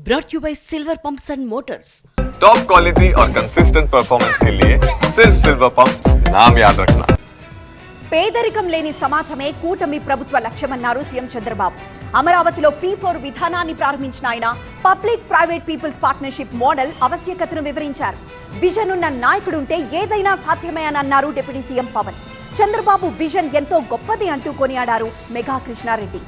brought you by Silver Pumps and Motors. Top quality और consistent performance के लिए सिर्फ सिल्वर पंप्स नाम याद रखना. పేదరికం లేని సమాజమే కూటమి ప్రభుత్వ లక్ష్యమన్నారు సీఎం చంద్రబాబు. అమరావతిలో P4 విధానాన్ని ప్రారంభించిన ఆయన public private people's partnership model ఆవశ్యకతను వివరించారు. విజన్ ఉన్న నాయకుడు ఉంటే ఏదైనా సాధ్యమే అని అన్నారు deputy CM Pawan. Chandrababu vision ఎంతో గొప్పది అంటూ కొనియాడారు మెగా కృష్ణారెడ్డి.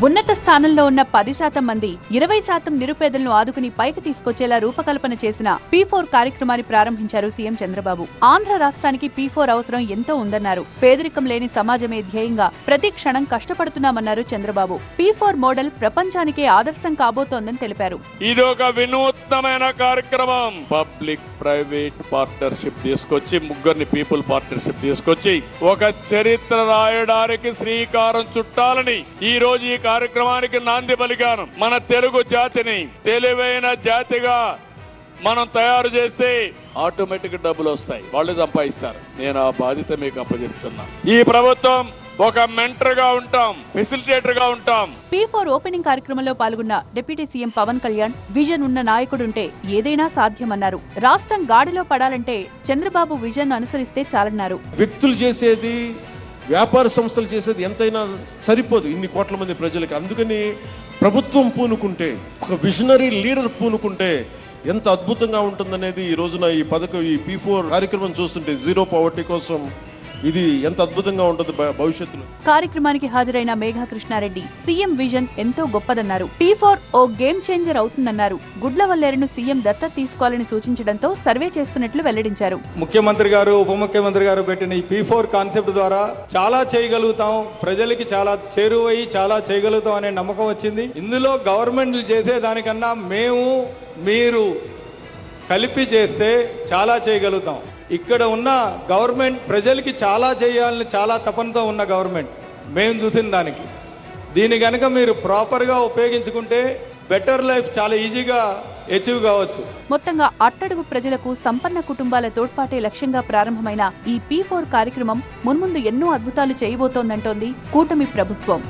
ఉన్నత స్థానంలో ఉన్న 10% మంది 20% నిరుపేదలను ఆదుకుని పైకి తీసుకొచ్చేలా రూపకల్పన చేసిన P4 కార్యక్రమాన్ని ప్రారంభించారు సీఎం చంద్రబాబు. ఆంధ్ర రాష్ట్రానికి P4 అవసరం ఎంతో ఉందన్నారు. పేదరికం లేని సమాజమే ధ్యేయంగా ప్రతి క్షణం కష్టపడుతున్నామన్నారు చంద్రబాబు. P4 మోడల్ ప్రపంచానికే ఆదర్శం కాబోతోందని తెలిపారు. ఇదొక వినూత్నమైన కార్యక్రమం. పబ్లిక్ ప్రైవేట్ పార్ట్నర్షిప్ తీసుకొచ్చి ముగ్గురిని పీపుల్ పార్ట్నర్షిప్ తీసుకొచ్చి ఒక చరిత్ర రాయడానికి శ్రీకారం చుట్టాలని ఈ రోజు ఈ కార్యక్రమానికి నాంది పలికాను. మన తెలుగు జాతిని తెలివైన జాతిగా మనం తయారు చేస్తే ఆటోమేటిక్ డబ్బులు వస్తాయి, వాళ్ళు సంపాదిస్తారు. నేను ఆ బాధ్యత మీకు అప్పచెప్తున్నా. ఈ ప్రభుత్వం ఒక మెంటర్ గా ఉంటాం, ఫెసిలిటేటర్ గా ఉంటాం. P4 ఓపెనింగ్ కార్యక్రమంలో పాల్గొన్న deputy CM Pawan Kalyan vision ఉన్న నాయకుడుంటే ఏదైనా సాధ్యమన్నారు. రాష్ట్రం గాడిలో పడాలంటే చంద్రబాబు విజన్ అనుసరిస్తే చాలన్నారు. వ్యక్తులు చేసేది, వ్యాపార సంస్థలు చేసేది ఎంతైనా సరిపోదు ఇన్ని కోట్ల మంది ప్రజలకి. అందుకని ప్రభుత్వం పూనుకుంటే, ఒక విజనరీ లీడర్ పూనుకుంటే ఎంత అద్భుతంగా ఉంటుందనేది ఈ రోజున ఈ పథకం, ఈ P4 కార్యక్రమం చూస్తుంటే జీరో పవర్టీ కోసం ఇది ఎంత అద్భుతంగా ఉంటుంది భవిష్యత్తులో. కార్యక్రమానికి హాజరైన మేఘా కృష్ణారెడ్డి సీఎం విజన్ ఎంతో గొప్పదన్నారు. P4 ఓ గేమ్ చేంజర్ అవుతుందన్నారు. గుడ్లవల్లేరును సీఎం దత్తత తీసుకోవాలని సూచించడంతో సర్వే చేస్తున్నట్లు వెల్లడించారు. ముఖ్యమంత్రి గారు, ఉప ముఖ్యమంత్రి గారు పెట్టిన ఈ P4 కాన్సెప్ట్ ద్వారా చాలా చేయగలుగుతాం, ప్రజలకి చాలా చేరువయ్యి చాలా చేయగలుగుతాం అనే నమ్మకం వచ్చింది. ఇందులో గవర్నమెంట్లు చేసే దానికన్నా మేము మీరు కలిపి చేస్తే చాలా చేయగలుగుతాం. ఇక్కడ ఉన్న గవర్నమెంట్ ప్రజలకి చాలా చేయాలని చాలా తపనతో ఉన్న గవర్నమెంట్ మేము చూసిన దానికి. దీన్ని కనుక మీరు ప్రాపర్గా ఉపయోగించుకుంటే బెటర్ లైఫ్ చాలా ఈజీగా అచీవ్ కావచ్చు. మొత్తంగా అట్టడుగు ప్రజలకు సంపన్న కుటుంబాల తోడ్పాటే లక్ష్యంగా ప్రారంభమైన ఈ P4 కార్యక్రమం మున్ముందు ఎన్నో అద్భుతాలు చేయబోతోందంటోంది కూటమి ప్రభుత్వం.